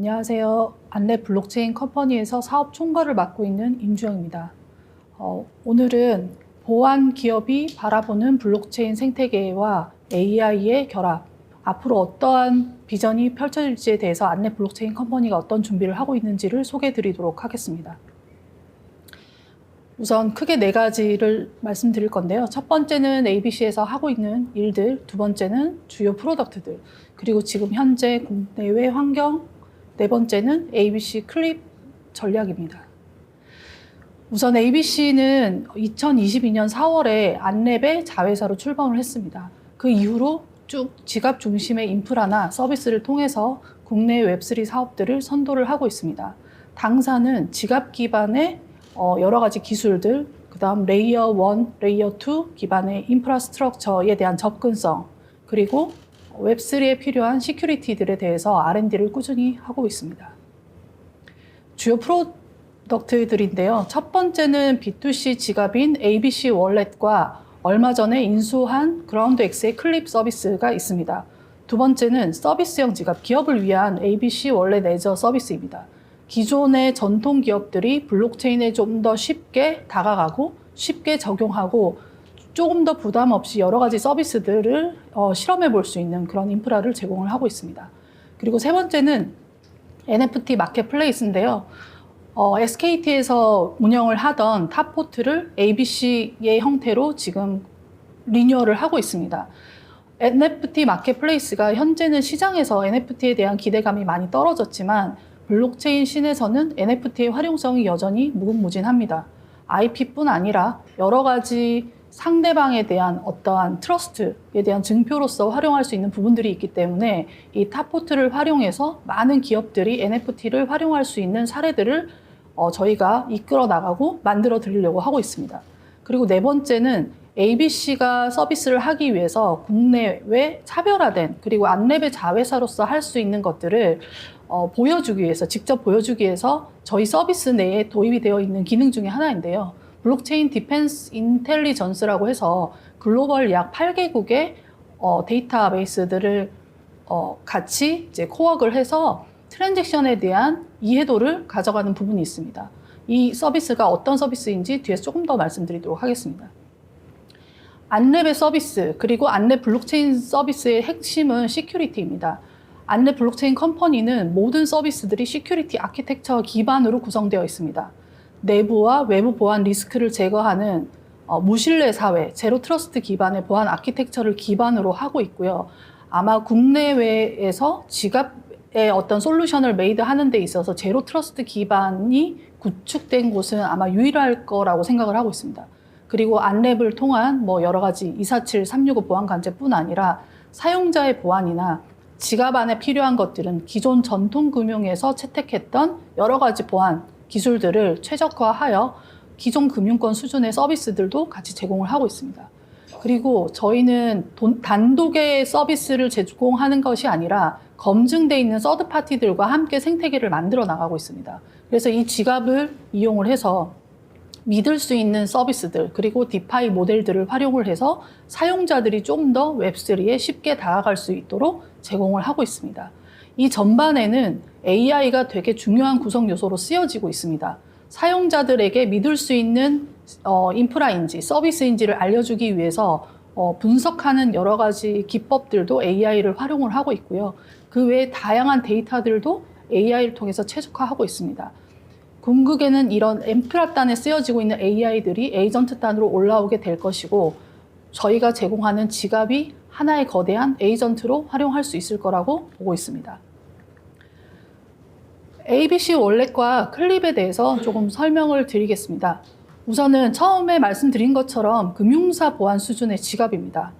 안녕하세요. 안랩 블록체인 컴퍼니에서 사업 총괄을 맡고 있는 임주영입니다. 오늘은 보안 기업이 바라보는 블록체인 생태계와 AI의 결합, 앞으로 어떠한 비전이 펼쳐질지에 대해서 안랩 블록체인 컴퍼니가 어떤 준비를 하고 있는지를 소개해 드리도록 하겠습니다. 우선 크게 4가지를 말씀드릴 건데요. 첫 번째는 ABC에서 하고 있는 일들, 두 번째는 주요 프로덕트들, 그리고 지금 현재 국내외 환경, 네 번째는 ABC 클립 전략입니다. 우선 ABC는 2022년 4월에 안랩의 자회사로 출범을 했습니다. 그 이후로 쭉 지갑 중심의 인프라나 서비스를 통해서 국내 웹3 사업들을 선도를 하고 있습니다. 당사는 지갑 기반의 여러 가지 기술들, 그 다음 레이어 1, 레이어 2 기반의 인프라스트럭처에 대한 접근성, 그리고 웹3에 필요한 시큐리티들에 대해서 R&D를 꾸준히 하고 있습니다. 주요 프로덕트들인데요. 첫 번째는 B2C 지갑인 ABC 월렛과 얼마 전에 인수한 그라운드X의 클립 서비스가 있습니다. 두 번째는 서비스형 지갑, 기업을 위한 ABC 월렛 레저 서비스입니다. 기존의 전통 기업들이 블록체인에 좀 더 쉽게 다가가고 쉽게 적용하고 조금 더 부담 없이 여러 가지 서비스들을 실험해 볼 수 있는 그런 인프라를 제공을 하고 있습니다. 그리고 세 번째는 NFT 마켓플레이스인데요. SKT에서 운영을 하던 탑포트를 ABC의 형태로 지금 리뉴얼을 하고 있습니다. NFT 마켓플레이스가 현재는 시장에서 NFT에 대한 기대감이 많이 떨어졌지만 블록체인 씬에서는 NFT의 활용성이 여전히 무궁무진합니다. IP뿐 아니라 여러 가지 상대방에 대한 어떠한 트러스트에 대한 증표로서 활용할 수 있는 부분들이 있기 때문에 이 탑포트를 활용해서 많은 기업들이 NFT를 활용할 수 있는 사례들을 저희가 이끌어 나가고 만들어 드리려고 하고 있습니다. 그리고 네 번째는 ABC가 서비스를 하기 위해서 국내외 차별화된 그리고 안랩의 자회사로서 할 수 있는 것들을 보여주기 위해서, 직접 보여주기 위해서 저희 서비스 내에 도입이 되어 있는 기능 중에 하나인데요. 블록체인 디펜스 인텔리전스라고 해서 글로벌 약 8개국의 데이터베이스들을 같이 이제 코워크를 해서 트랜잭션에 대한 이해도를 가져가는 부분이 있습니다. 이 서비스가 어떤 서비스인지 뒤에서 조금 더 말씀드리도록 하겠습니다. 안랩의 서비스, 그리고 안랩 블록체인 서비스의 핵심은 시큐리티입니다. 안랩 블록체인 컴퍼니는 모든 서비스들이 시큐리티 아키텍처 기반으로 구성되어 있습니다. 내부와 외부 보안 리스크를 제거하는 무신뢰 사회, 제로 트러스트 기반의 보안 아키텍처를 기반으로 하고 있고요. 아마 국내외에서 지갑의 어떤 솔루션을 메이드하는 데 있어서 제로 트러스트 기반이 구축된 곳은 아마 유일할 거라고 생각을 하고 있습니다. 그리고 안랩을 통한 여러 가지 247, 365 보안 관제뿐 아니라 사용자의 보안이나 지갑 안에 필요한 것들은 기존 전통 금융에서 채택했던 여러 가지 보안 기술들을 최적화하여 기존 금융권 수준의 서비스들도 같이 제공을 하고 있습니다. 그리고 저희는 단독의 서비스를 제공하는 것이 아니라 검증되어 있는 서드파티들과 함께 생태계를 만들어 나가고 있습니다. 그래서 이 지갑을 이용을 해서 믿을 수 있는 서비스들, 그리고 디파이 모델들을 활용을 해서 사용자들이 좀 더 웹3에 쉽게 다가갈 수 있도록 제공을 하고 있습니다. 이 전반에는 AI가 되게 중요한 구성 요소로 쓰여지고 있습니다. 사용자들에게 믿을 수 있는 인프라인지 서비스인지를 알려주기 위해서 분석하는 여러 가지 기법들도 AI를 활용을 하고 있고요. 그 외에 다양한 데이터들도 AI를 통해서 최적화하고 있습니다. 궁극에는 이런 인프라단에 쓰여지고 있는 AI들이 에이전트단으로 올라오게 될 것이고 저희가 제공하는 지갑이 하나의 거대한 에이전트로 활용할 수 있을 거라고 보고 있습니다. ABC 월렛과 클립에 대해서 조금 설명을 드리겠습니다. 우선은 처음에 말씀드린 것처럼 금융사 보안 수준의 지갑입니다.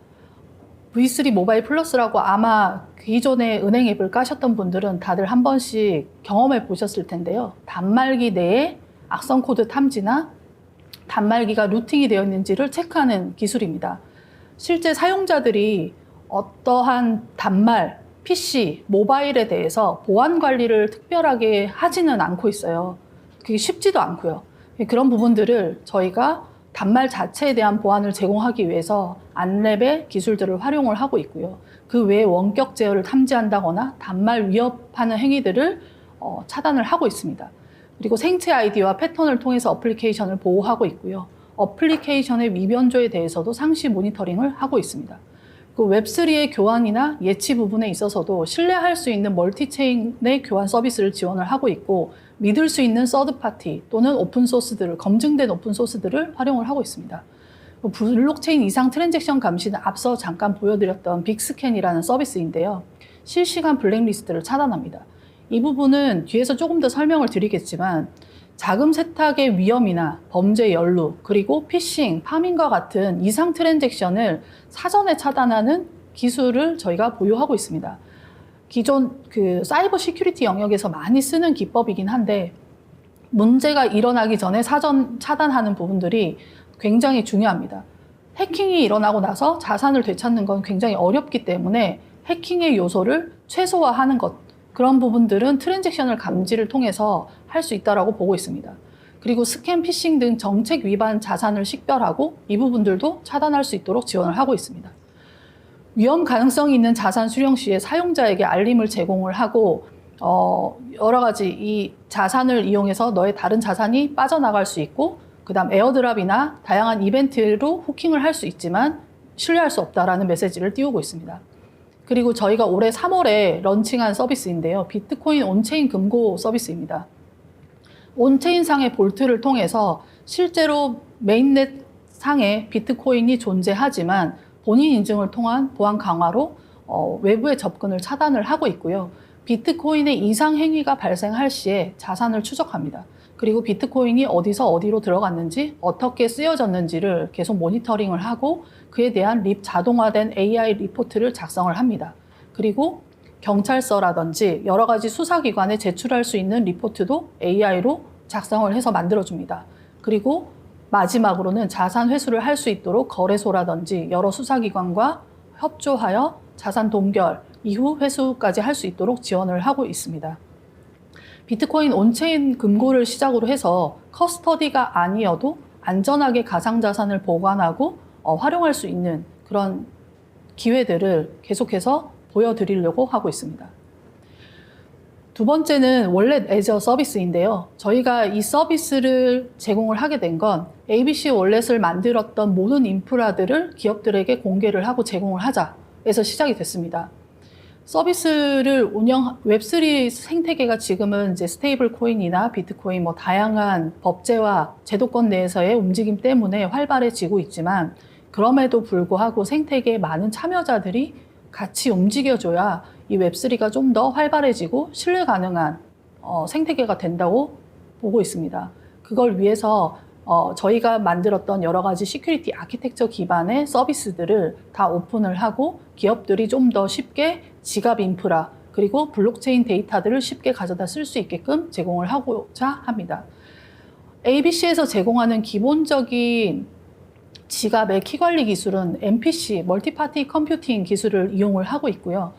V3 모바일 플러스라고 아마 기존에 은행 앱을 까셨던 분들은 다들 한 번씩 경험해 보셨을 텐데요. 단말기 내에 악성 코드 탐지나 단말기가 루팅이 되어 있는지를 체크하는 기술입니다. 실제 사용자들이 어떠한 단말, PC, 모바일에 대해서 보안 관리를 특별하게 하지는 않고 있어요. 그게 쉽지도 않고요. 그런 부분들을 저희가 단말 자체에 대한 보안을 제공하기 위해서 안랩의 기술들을 활용을 하고 있고요. 그 외에 원격 제어를 탐지한다거나 단말 위협하는 행위들을 차단을 하고 있습니다. 그리고 생체 아이디와 패턴을 통해서 어플리케이션을 보호하고 있고요. 어플리케이션의 위변조에 대해서도 상시 모니터링을 하고 있습니다. 그 웹3의 교환이나 예치 부분에 있어서도 신뢰할 수 있는 멀티체인의 교환 서비스를 지원을 하고 있고, 믿을 수 있는 서드파티 또는 오픈소스들을, 검증된 오픈소스들을 활용을 하고 있습니다. 블록체인 이상 트랜잭션 감시는 앞서 잠깐 보여드렸던 빅스캔이라는 서비스인데요. 실시간 블랙리스트를 차단합니다. 이 부분은 뒤에서 조금 더 설명을 드리겠지만, 자금 세탁의 위험이나 범죄 연루, 그리고 피싱, 파밍과 같은 이상 트랜잭션을 사전에 차단하는 기술을 저희가 보유하고 있습니다. 기존 사이버 시큐리티 영역에서 많이 쓰는 기법이긴 한데, 문제가 일어나기 전에 사전 차단하는 부분들이 굉장히 중요합니다. 해킹이 일어나고 나서 자산을 되찾는 건 굉장히 어렵기 때문에 해킹의 요소를 최소화하는 것, 그런 부분들은 트랜잭션을 감지를 통해서 할 수 있다고 보고 있습니다. 그리고 스캠, 피싱 등 정책 위반 자산을 식별하고 이 부분들도 차단할 수 있도록 지원을 하고 있습니다. 위험 가능성이 있는 자산 수령 시에 사용자에게 알림을 제공을 하고, 여러 가지 이 자산을 이용해서 너의 다른 자산이 빠져나갈 수 있고, 그 다음 에어드랍이나 다양한 이벤트로 후킹을 할 수 있지만 신뢰할 수 없다라는 메시지를 띄우고 있습니다. 그리고 저희가 올해 3월에 런칭한 서비스인데요. 비트코인 온체인 금고 서비스입니다. 온체인 상의 볼트를 통해서 실제로 메인넷 상에 비트코인이 존재하지만 본인 인증을 통한 보안 강화로 외부의 접근을 차단을 하고 있고요. 비트코인의 이상 행위가 발생할 시에 자산을 추적합니다. 그리고 비트코인이 어디서 어디로 들어갔는지, 어떻게 쓰여졌는지를 계속 모니터링을 하고 그에 대한 자동화된 AI 리포트를 작성을 합니다. 그리고 경찰서라든지 여러 가지 수사기관에 제출할 수 있는 리포트도 AI로 작성을 해서 만들어줍니다. 그리고 마지막으로는 자산 회수를 할 수 있도록 거래소라든지 여러 수사기관과 협조하여 자산 동결, 이후 회수까지 할 수 있도록 지원을 하고 있습니다. 비트코인 온체인 금고를 시작으로 해서 커스터디가 아니어도 안전하게 가상자산을 보관하고 활용할 수 있는 그런 기회들을 계속해서 보여드리려고 하고 있습니다. 두 번째는 월렛 애저 서비스인데요. 저희가 이 서비스를 제공을 하게 된 건 ABC 월렛을 만들었던 모든 인프라들을 기업들에게 공개를 하고 제공을 하자 해서 시작이 됐습니다. 서비스를 웹3 생태계가 지금은 이제 스테이블 코인이나 비트코인 다양한 법제와 제도권 내에서의 움직임 때문에 활발해지고 있지만, 그럼에도 불구하고 생태계에 많은 참여자들이 같이 움직여줘야 이 웹3가 좀 더 활발해지고 신뢰 가능한 생태계가 된다고 보고 있습니다. 그걸 위해서 저희가 만들었던 여러 가지 시큐리티 아키텍처 기반의 서비스들을 다 오픈을 하고 기업들이 좀 더 쉽게 지갑 인프라 그리고 블록체인 데이터들을 쉽게 가져다 쓸 수 있게끔 제공을 하고자 합니다. ABC에서 제공하는 기본적인 지갑의 키 관리 기술은 MPC, 멀티파티 컴퓨팅 기술을 이용을 하고 있고요.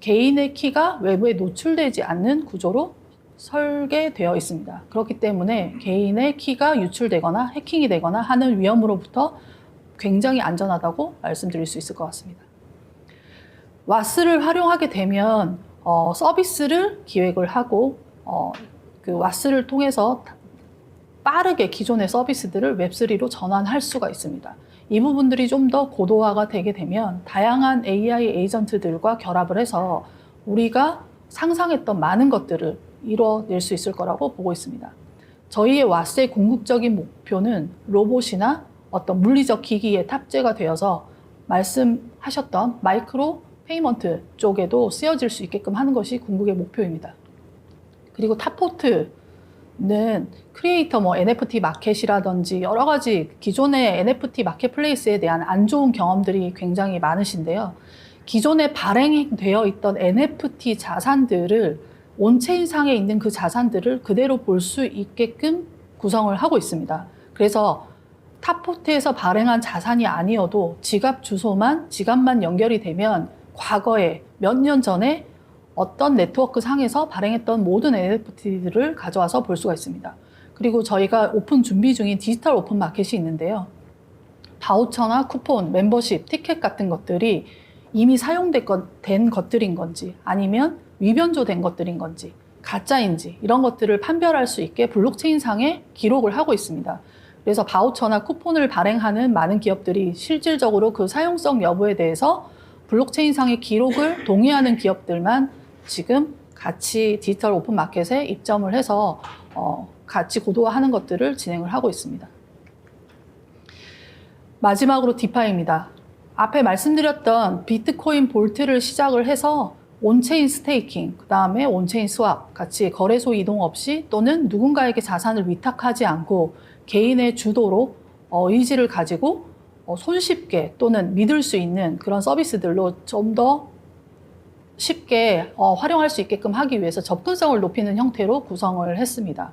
개인의 키가 외부에 노출되지 않는 구조로 설계되어 있습니다. 그렇기 때문에 개인의 키가 유출되거나 해킹이 되거나 하는 위험으로부터 굉장히 안전하다고 말씀드릴 수 있을 것 같습니다. 와스를 활용하게 되면 서비스를 기획을 하고 그 와스를 통해서 빠르게 기존의 서비스들을 웹3로 전환할 수가 있습니다. 이 부분들이 좀 더 고도화가 되게 되면 다양한 AI 에이전트들과 결합을 해서 우리가 상상했던 많은 것들을 이뤄낼 수 있을 거라고 보고 있습니다. 저희의 와스의 궁극적인 목표는 로봇이나 어떤 물리적 기기에 탑재가 되어서 말씀하셨던 마이크로 페이먼트 쪽에도 쓰여질 수 있게끔 하는 것이 궁극의 목표입니다. 그리고 탑포트는 크리에이터 NFT 마켓이라든지 여러 가지 기존의 NFT 마켓플레이스에 대한 안 좋은 경험들이 굉장히 많으신데요. 기존에 발행되어 있던 NFT 자산들을 온체인상에 있는 그 자산들을 그대로 볼 수 있게끔 구성을 하고 있습니다. 그래서 탑포트에서 발행한 자산이 아니어도 지갑만 연결이 되면 과거에 몇 년 전에 어떤 네트워크 상에서 발행했던 모든 NFT들을 가져와서 볼 수가 있습니다. 그리고 저희가 오픈 준비 중인 디지털 오픈 마켓이 있는데요. 바우처나 쿠폰, 멤버십, 티켓 같은 것들이 이미 사용된 것들인 건지 아니면 위변조된 것들인 건지 가짜인지 이런 것들을 판별할 수 있게 블록체인상에 기록을 하고 있습니다. 그래서 바우처나 쿠폰을 발행하는 많은 기업들이 실질적으로 그 사용성 여부에 대해서 블록체인상의 기록을 동의하는 기업들만 지금 같이 디지털 오픈 마켓에 입점을 해서 같이 고도화하는 것들을 진행을 하고 있습니다. 마지막으로 디파이입니다. 앞에 말씀드렸던 비트코인 볼트를 시작을 해서 온체인 스테이킹, 그 다음에 온체인 스왑 같이 거래소 이동 없이 또는 누군가에게 자산을 위탁하지 않고 개인의 주도로 의지를 가지고 손쉽게 또는 믿을 수 있는 그런 서비스들로 좀 더 쉽게 활용할 수 있게끔 하기 위해서 접근성을 높이는 형태로 구성을 했습니다.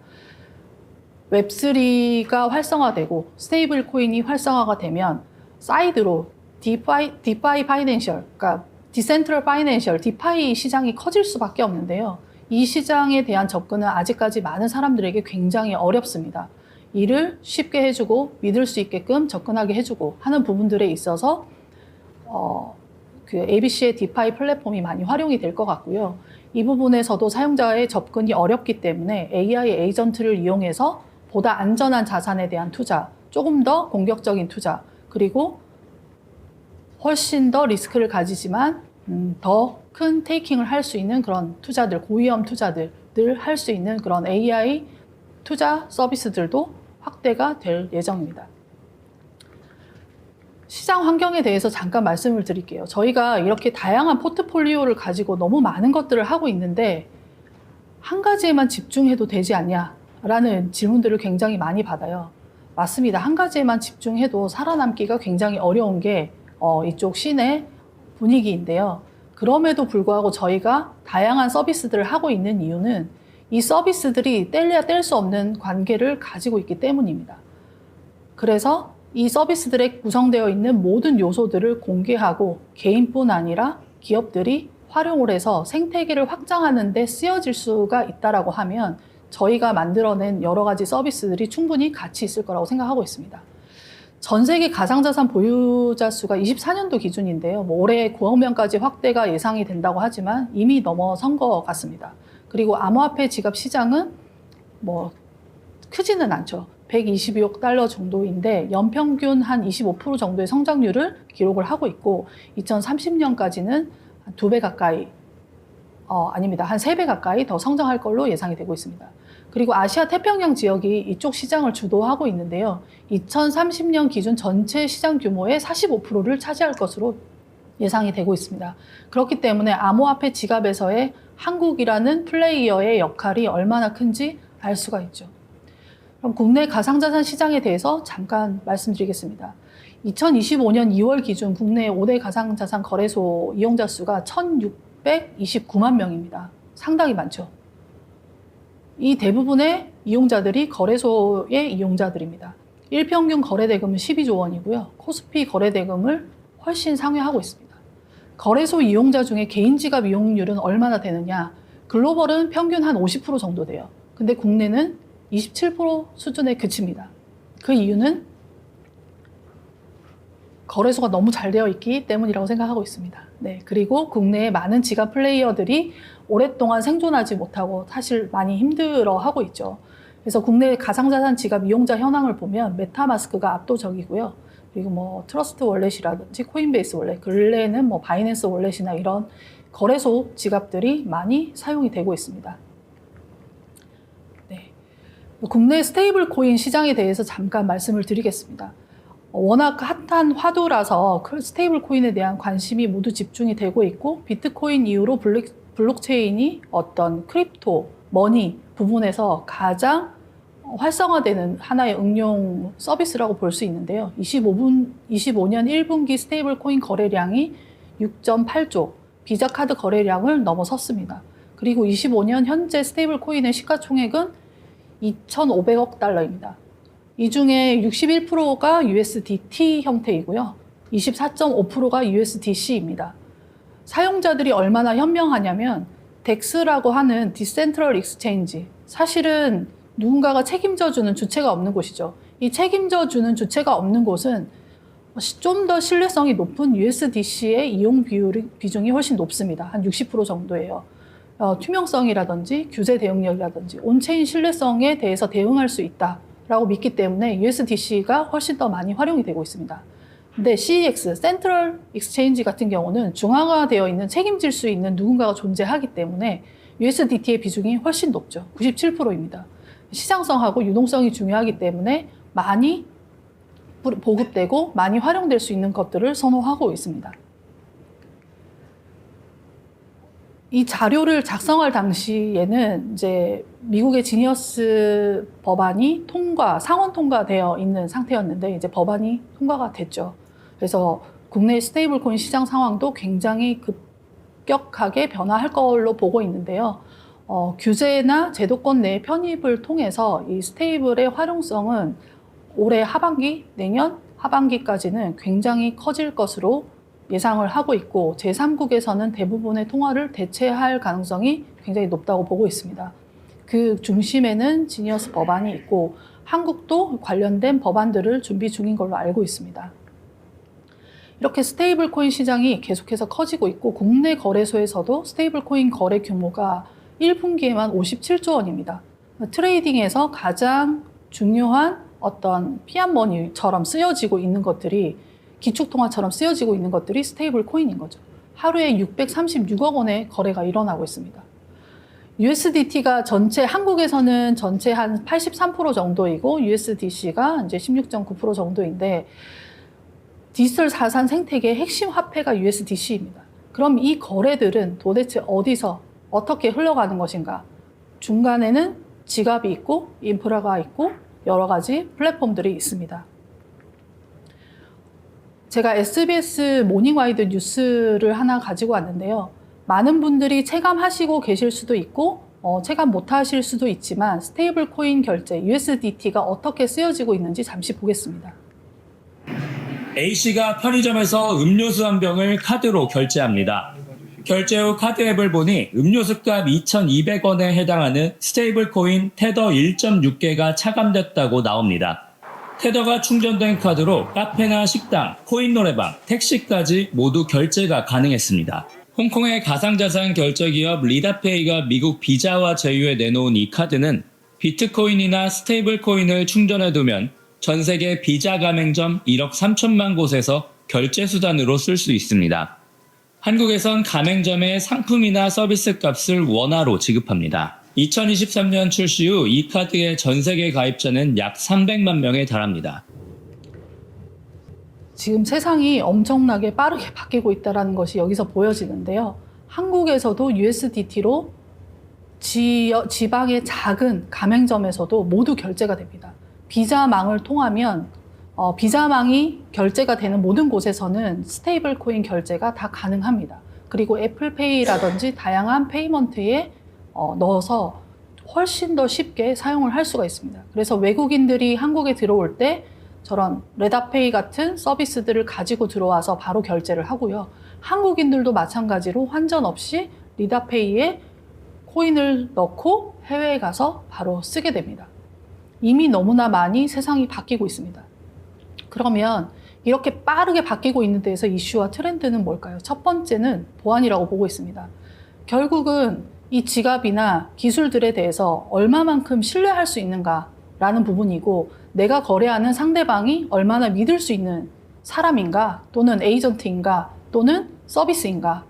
웹3가 활성화되고 스테이블 코인이 활성화가 되면 사이드로 디파이 파이낸셜, 그러니까 디센트럴 파이낸셜, 디파이 시장이 커질 수밖에 없는데요. 이 시장에 대한 접근은 아직까지 많은 사람들에게 굉장히 어렵습니다. 이를 쉽게 해주고 믿을 수 있게끔 접근하게 해주고 하는 부분들에 있어서 그 ABC의 디파이 플랫폼이 많이 활용이 될 것 같고요. 이 부분에서도 사용자의 접근이 어렵기 때문에 AI 에이전트를 이용해서 보다 안전한 자산에 대한 투자, 조금 더 공격적인 투자, 그리고 훨씬 더 리스크를 가지지만 더 큰 테이킹을 할 수 있는 그런 투자들, 고위험 투자들을 할 수 있는 그런 AI 투자 서비스들도 확대가 될 예정입니다. 시장 환경에 대해서 잠깐 말씀을 드릴게요. 저희가 이렇게 다양한 포트폴리오를 가지고 너무 많은 것들을 하고 있는데 한 가지에만 집중해도 되지 않냐라는 질문들을 굉장히 많이 받아요. 맞습니다. 한 가지에만 집중해도 살아남기가 굉장히 어려운 게 이쪽 시내 분위기인데요. 그럼에도 불구하고 저희가 다양한 서비스들을 하고 있는 이유는 이 서비스들이 뗄래야 뗄 수 없는 관계를 가지고 있기 때문입니다. 그래서 이 서비스들에 구성되어 있는 모든 요소들을 공개하고 개인뿐 아니라 기업들이 활용을 해서 생태계를 확장하는 데 쓰여질 수가 있다라고 하면 저희가 만들어낸 여러 가지 서비스들이 충분히 가치 있을 거라고 생각하고 있습니다. 전 세계 가상자산 보유자 수가 24년도 기준인데요. 올해 9억 명까지 확대가 예상이 된다고 하지만 이미 넘어선 것 같습니다. 그리고 암호화폐 지갑 시장은 크지는 않죠. 122억 달러 정도인데 연평균 한 25% 정도의 성장률을 기록을 하고 있고 2030년까지는 한 2배 가까이 아닙니다. 한 3배 가까이 더 성장할 걸로 예상이 되고 있습니다. 그리고 아시아 태평양 지역이 이쪽 시장을 주도하고 있는데요. 2030년 기준 전체 시장 규모의 45%를 차지할 것으로 예상이 되고 있습니다. 그렇기 때문에 암호화폐 지갑에서의 한국이라는 플레이어의 역할이 얼마나 큰지 알 수가 있죠. 그럼 국내 가상자산 시장에 대해서 잠깐 말씀드리겠습니다. 2025년 2월 기준 국내 5대 가상자산 거래소 이용자 수가 1,629만 명입니다. 상당히 많죠. 이 대부분의 이용자들이 거래소의 이용자들입니다. 일평균 거래대금은 12조 원이고요. 코스피 거래대금을 훨씬 상회하고 있습니다. 거래소 이용자 중에 개인 지갑 이용률은 얼마나 되느냐? 글로벌은 평균 한 50% 정도 돼요. 근데 국내는 27% 수준에 그칩니다. 그 이유는 거래소가 너무 잘 되어 있기 때문이라고 생각하고 있습니다. 네, 그리고 국내의 많은 지갑 플레이어들이 오랫동안 생존하지 못하고 사실 많이 힘들어하고 있죠. 그래서 국내 가상자산 지갑 이용자 현황을 보면 메타마스크가 압도적이고요. 그리고 트러스트 월렛이라든지 코인베이스 월렛, 근래에는 바이낸스 월렛이나 이런 거래소 지갑들이 많이 사용이 되고 있습니다. 네. 국내 스테이블 코인 시장에 대해서 잠깐 말씀을 드리겠습니다. 워낙 핫한 화두라서 스테이블 코인에 대한 관심이 모두 집중이 되고 있고 비트코인 이후로 블록체인이 어떤 크립토, 머니 부분에서 가장 활성화되는 하나의 응용 서비스라고 볼 수 있는데요. 25년 1분기 스테이블 코인 거래량이 6.8조, 비자 카드 거래량을 넘어섰습니다. 그리고 25년 현재 스테이블 코인의 시가총액은 2,500억 달러입니다. 이 중에 61%가 USDT 형태이고요. 24.5%가 USDC입니다. 사용자들이 얼마나 현명하냐면 덱스라고 하는 디센트럴 익스체인지, 사실은 누군가가 책임져주는 주체가 없는 곳이죠. 이 책임져주는 주체가 없는 곳은 좀 더 신뢰성이 높은 USDC의 이용 비중이 훨씬 높습니다. 한 60% 정도예요. 투명성이라든지 규제 대응력이라든지 온체인 신뢰성에 대해서 대응할 수 있다라고 믿기 때문에 USDC가 훨씬 더 많이 활용이 되고 있습니다. 근데 CEX, 센트럴 익스체인지 같은 경우는 중앙화되어 있는 책임질 수 있는 누군가가 존재하기 때문에 USDT의 비중이 훨씬 높죠. 97%입니다. 시장성하고 유동성이 중요하기 때문에 많이 보급되고 많이 활용될 수 있는 것들을 선호하고 있습니다. 이 자료를 작성할 당시에는 이제 미국의 지니어스 법안이 상원 통과되어 있는 상태였는데 이제 법안이 통과가 됐죠. 그래서 국내 스테이블 코인 시장 상황도 굉장히 급격하게 변화할 걸로 보고 있는데요. 규제나 제도권 내 편입을 통해서 이 스테이블의 활용성은 올해 하반기, 내년 하반기까지는 굉장히 커질 것으로 예상을 하고 있고 제3국에서는 대부분의 통화를 대체할 가능성이 굉장히 높다고 보고 있습니다. 그 중심에는 지니어스 법안이 있고 한국도 관련된 법안들을 준비 중인 걸로 알고 있습니다. 이렇게 스테이블 코인 시장이 계속해서 커지고 있고 국내 거래소에서도 스테이블 코인 거래 규모가 1분기에만 57조 원입니다. 트레이딩에서 가장 중요한 어떤 피안머니처럼 쓰여지고 있는 것들이 기축통화처럼 쓰여지고 있는 것들이 스테이블 코인인 거죠. 하루에 636억 원의 거래가 일어나고 있습니다. USDT가 한국에서는 전체 한 83% 정도이고 USDC가 이제 16.9% 정도인데 디지털 자산 생태계의 핵심 화폐가 USDC입니다. 그럼 이 거래들은 도대체 어디서 어떻게 흘러가는 것인가? 중간에는 지갑이 있고 인프라가 있고 여러 가지 플랫폼들이 있습니다. 제가 SBS 모닝와이드 뉴스를 하나 가지고 왔는데요. 많은 분들이 체감하시고 계실 수도 있고 체감 못하실 수도 있지만 스테이블 코인 결제 USDT가 어떻게 쓰여지고 있는지 잠시 보겠습니다. A씨가 편의점에서 음료수 한 병을 카드로 결제합니다. 결제 후 카드 앱을 보니 음료수값 2,200원에 해당하는 스테이블 코인 테더 1.6개가 차감됐다고 나옵니다. 테더가 충전된 카드로 카페나 식당, 코인 노래방, 택시까지 모두 결제가 가능했습니다. 홍콩의 가상자산 결제 기업 리다페이가 미국 비자와 제휴에 내놓은 이 카드는 비트코인이나 스테이블 코인을 충전해두면 전 세계 비자 가맹점 1억 3천만 곳에서 결제 수단으로 쓸 수 있습니다. 한국에선 가맹점의 상품이나 서비스 값을 원화로 지급합니다. 2023년 출시 후 이 카드의 전 세계 가입자는 약 300만 명에 달합니다. 지금 세상이 엄청나게 빠르게 바뀌고 있다는 것이 여기서 보여지는데요. 한국에서도 USDT로 지방의 작은 가맹점에서도 모두 결제가 됩니다. 비자망을 통하면 비자망이 결제가 되는 모든 곳에서는 스테이블 코인 결제가 다 가능합니다. 그리고 애플페이라든지 다양한 페이먼트에 넣어서 훨씬 더 쉽게 사용을 할 수가 있습니다. 그래서 외국인들이 한국에 들어올 때 저런 레다페이 같은 서비스들을 가지고 들어와서 바로 결제를 하고요. 한국인들도 마찬가지로 환전 없이 리다페이에 코인을 넣고 해외에 가서 바로 쓰게 됩니다. 이미 너무나 많이 세상이 바뀌고 있습니다. 그러면 이렇게 빠르게 바뀌고 있는 데에서 이슈와 트렌드는 뭘까요? 첫 번째는 보안이라고 보고 있습니다. 결국은 이 지갑이나 기술들에 대해서 얼마만큼 신뢰할 수 있는가라는 부분이고 내가 거래하는 상대방이 얼마나 믿을 수 있는 사람인가 또는 에이전트인가 또는 서비스인가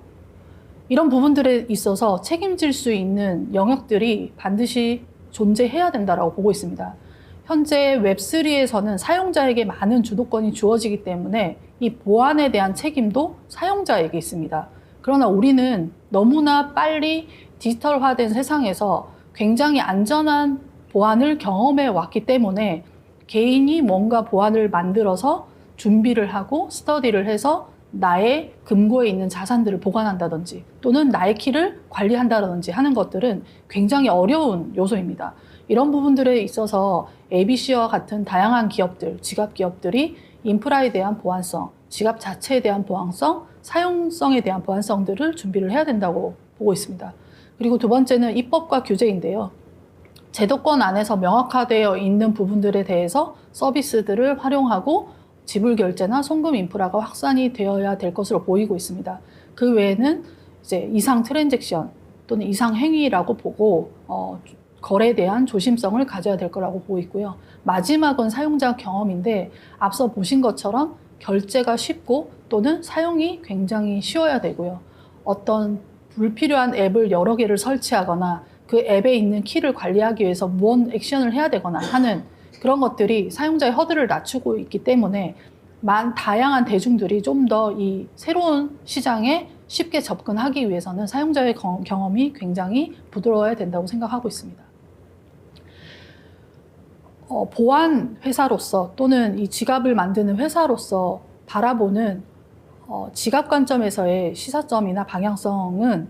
이런 부분들에 있어서 책임질 수 있는 영역들이 반드시 존재해야 된다고 보고 있습니다. 현재 웹3에서는 사용자에게 많은 주도권이 주어지기 때문에 이 보안에 대한 책임도 사용자에게 있습니다. 그러나 우리는 너무나 빨리 디지털화된 세상에서 굉장히 안전한 보안을 경험해 왔기 때문에 개인이 뭔가 보안을 만들어서 준비를 하고 스터디를 해서 나의 금고에 있는 자산들을 보관한다든지 또는 나의 키를 관리한다든지 하는 것들은 굉장히 어려운 요소입니다. 이런 부분들에 있어서 ABC와 같은 다양한 기업들, 지갑 기업들이 인프라에 대한 보안성, 지갑 자체에 대한 보안성, 사용성에 대한 보안성들을 준비를 해야 된다고 보고 있습니다. 그리고 두 번째는 입법과 규제인데요. 제도권 안에서 명확화되어 있는 부분들에 대해서 서비스들을 활용하고 지불 결제나 송금 인프라가 확산이 되어야 될 것으로 보이고 있습니다. 그 외에는 이제 이상 트랜잭션, 또는 이상 행위라고 보고 거래에 대한 조심성을 가져야 될 거라고 보고 있고요. 마지막은 사용자 경험인데 앞서 보신 것처럼 결제가 쉽고 또는 사용이 굉장히 쉬워야 되고요. 어떤 불필요한 앱을 여러 개를 설치하거나 그 앱에 있는 키를 관리하기 위해서 무언 액션을 해야 되거나 하는 그런 것들이 사용자의 허들을 낮추고 있기 때문에 다양한 대중들이 좀 더 이 새로운 시장에 쉽게 접근하기 위해서는 사용자의 경험이 굉장히 부드러워야 된다고 생각하고 있습니다. 보안 회사로서 또는 이 지갑을 만드는 회사로서 바라보는 지갑 관점에서의 시사점이나 방향성은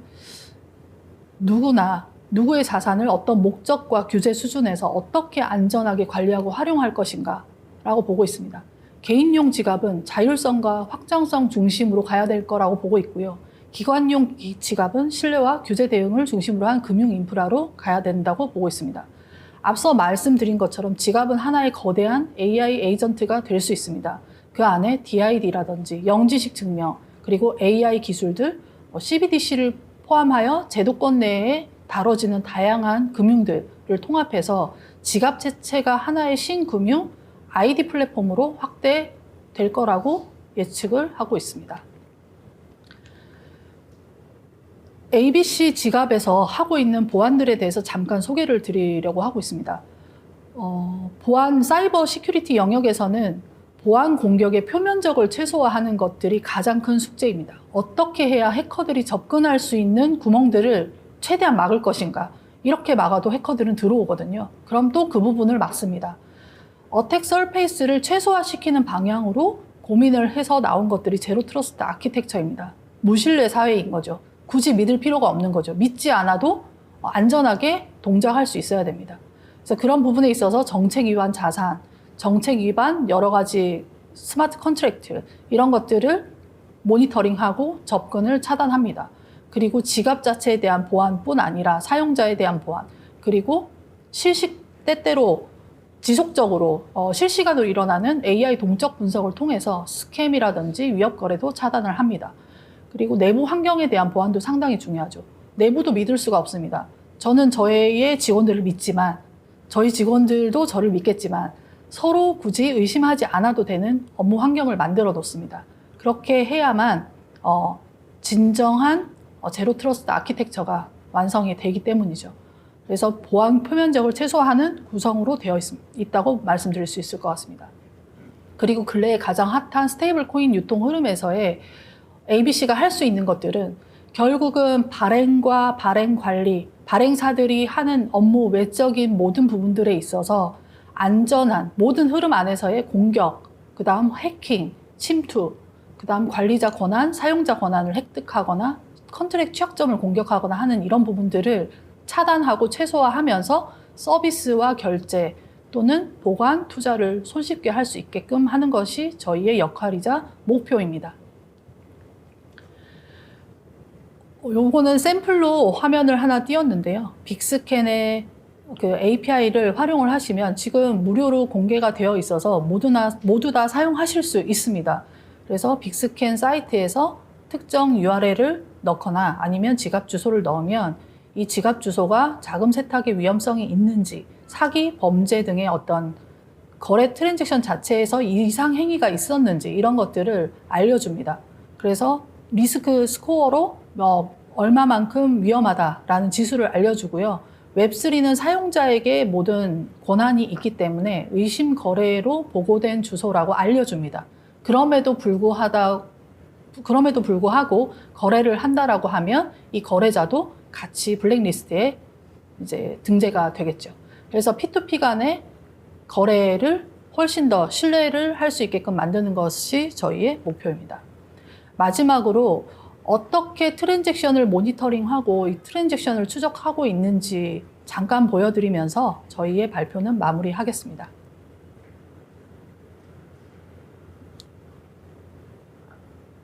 누구나 누구의 자산을 어떤 목적과 규제 수준에서 어떻게 안전하게 관리하고 활용할 것인가 라고 보고 있습니다. 개인용 지갑은 자율성과 확장성 중심으로 가야 될 거라고 보고 있고요. 기관용 지갑은 신뢰와 규제 대응을 중심으로 한 금융 인프라로 가야 된다고 보고 있습니다. 앞서 말씀드린 것처럼 지갑은 하나의 거대한 AI 에이전트가 될 수 있습니다. 그 안에 DID라든지 영지식 증명, 그리고 AI 기술들, CBDC를 포함하여 제도권 내에 다뤄지는 다양한 금융들을 통합해서 지갑 자체가 하나의 신금융 ID 플랫폼으로 확대될 거라고 예측을 하고 있습니다. ABC 지갑에서 하고 있는 보안들에 대해서 잠깐 소개를 드리려고 하고 있습니다. 보안 사이버 시큐리티 영역에서는 보안 공격의 표면적을 최소화하는 것들이 가장 큰 숙제입니다. 어떻게 해야 해커들이 접근할 수 있는 구멍들을 최대한 막을 것인가? 이렇게 막아도 해커들은 들어오거든요. 그럼 또 그 부분을 막습니다. 어택 서페이스를 최소화시키는 방향으로 고민을 해서 나온 것들이 제로 트러스트 아키텍처입니다. 무신뢰 사회인 거죠. 굳이 믿을 필요가 없는 거죠. 믿지 않아도 안전하게 동작할 수 있어야 됩니다. 그래서 그런 부분에 있어서 정책 위반 자산, 정책 위반 여러 가지 스마트 컨트랙트 이런 것들을 모니터링하고 접근을 차단합니다. 그리고 지갑 자체에 대한 보안뿐 아니라 사용자에 대한 보안, 그리고 때때로 지속적으로 실시간으로 일어나는 AI 동적 분석을 통해서 스캠이라든지 위협 거래도 차단을 합니다. 그리고 내부 환경에 대한 보안도 상당히 중요하죠. 내부도 믿을 수가 없습니다. 저는 저의 직원들을 믿지만 저희 직원들도 저를 믿겠지만 서로 굳이 의심하지 않아도 되는 업무 환경을 만들어 놓습니다. 그렇게 해야만 진정한 제로 트러스트 아키텍처가 완성이 되기 때문이죠. 그래서 보안 표면적을 최소화하는 구성으로 되어 있다고 말씀드릴 수 있을 것 같습니다. 그리고 근래에 가장 핫한 스테이블 코인 유통 흐름에서의 ABC가 할 수 있는 것들은 결국은 발행과 발행 관리, 발행사들이 하는 업무 외적인 모든 부분들에 있어서 안전한 모든 흐름 안에서의 공격, 그 다음 해킹, 침투, 그 다음 관리자 권한, 사용자 권한을 획득하거나 컨트랙 취약점을 공격하거나 하는 이런 부분들을 차단하고 최소화하면서 서비스와 결제 또는 보관, 투자를 손쉽게 할 수 있게끔 하는 것이 저희의 역할이자 목표입니다. 요거는 샘플로 화면을 하나 띄웠는데요. 빅스캔의 그 API를 활용을 하시면 지금 무료로 공개가 되어 있어서 모두 다 사용하실 수 있습니다. 그래서 빅스캔 사이트에서 특정 URL을 넣거나 아니면 지갑 주소를 넣으면 이 지갑 주소가 자금 세탁의 위험성이 있는지, 사기, 범죄 등의 어떤 거래 트랜잭션 자체에서 이상 행위가 있었는지 이런 것들을 알려줍니다. 그래서 리스크 스코어로 얼마만큼 위험하다라는 지수를 알려주고요. 웹3는 사용자에게 모든 권한이 있기 때문에 의심 거래로 보고된 주소라고 알려줍니다. 그럼에도 불구하고 거래를 한다라고 하면 이 거래자도 같이 블랙리스트에 이제 등재가 되겠죠. 그래서 P2P 간의 거래를 훨씬 더 신뢰를 할 수 있게끔 만드는 것이 저희의 목표입니다. 마지막으로 어떻게 트랜잭션을 모니터링하고 이 트랜잭션을 추적하고 있는지 잠깐 보여드리면서 저희의 발표는 마무리하겠습니다.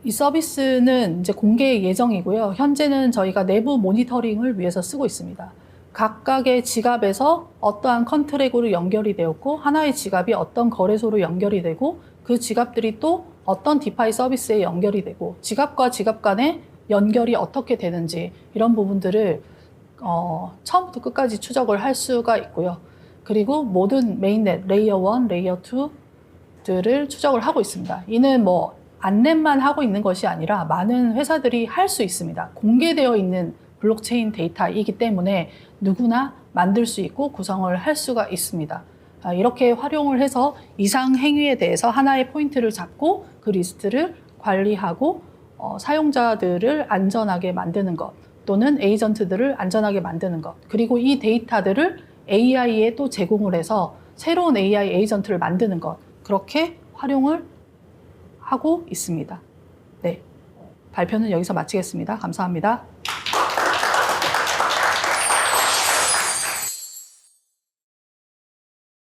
이 서비스는 이제 공개 예정이고요. 현재는 저희가 내부 모니터링을 위해서 쓰고 있습니다. 각각의 지갑에서 어떠한 컨트랙으로 연결이 되었고 하나의 지갑이 어떤 거래소로 연결이 되고 그 지갑들이 또 어떤 디파이 서비스에 연결이 되고 지갑과 지갑 간의 연결이 어떻게 되는지 이런 부분들을 처음부터 끝까지 추적을 할 수가 있고요. 그리고 모든 메인넷, 레이어 1, 레이어 2들을 추적을 하고 있습니다. 이는 뭐 안넷만 하고 있는 것이 아니라 많은 회사들이 할 수 있습니다. 공개되어 있는 블록체인 데이터이기 때문에 누구나 만들 수 있고 구성을 할 수가 있습니다. 이렇게 활용을 해서 이상 행위에 대해서 하나의 포인트를 잡고 그 리스트를 관리하고 사용자들을 안전하게 만드는 것 또는 에이전트들을 안전하게 만드는 것 그리고 이 데이터들을 AI에 또 제공을 해서 새로운 AI 에이전트를 만드는 것 그렇게 활용을 하고 있습니다. 네, 발표는 여기서 마치겠습니다. 감사합니다.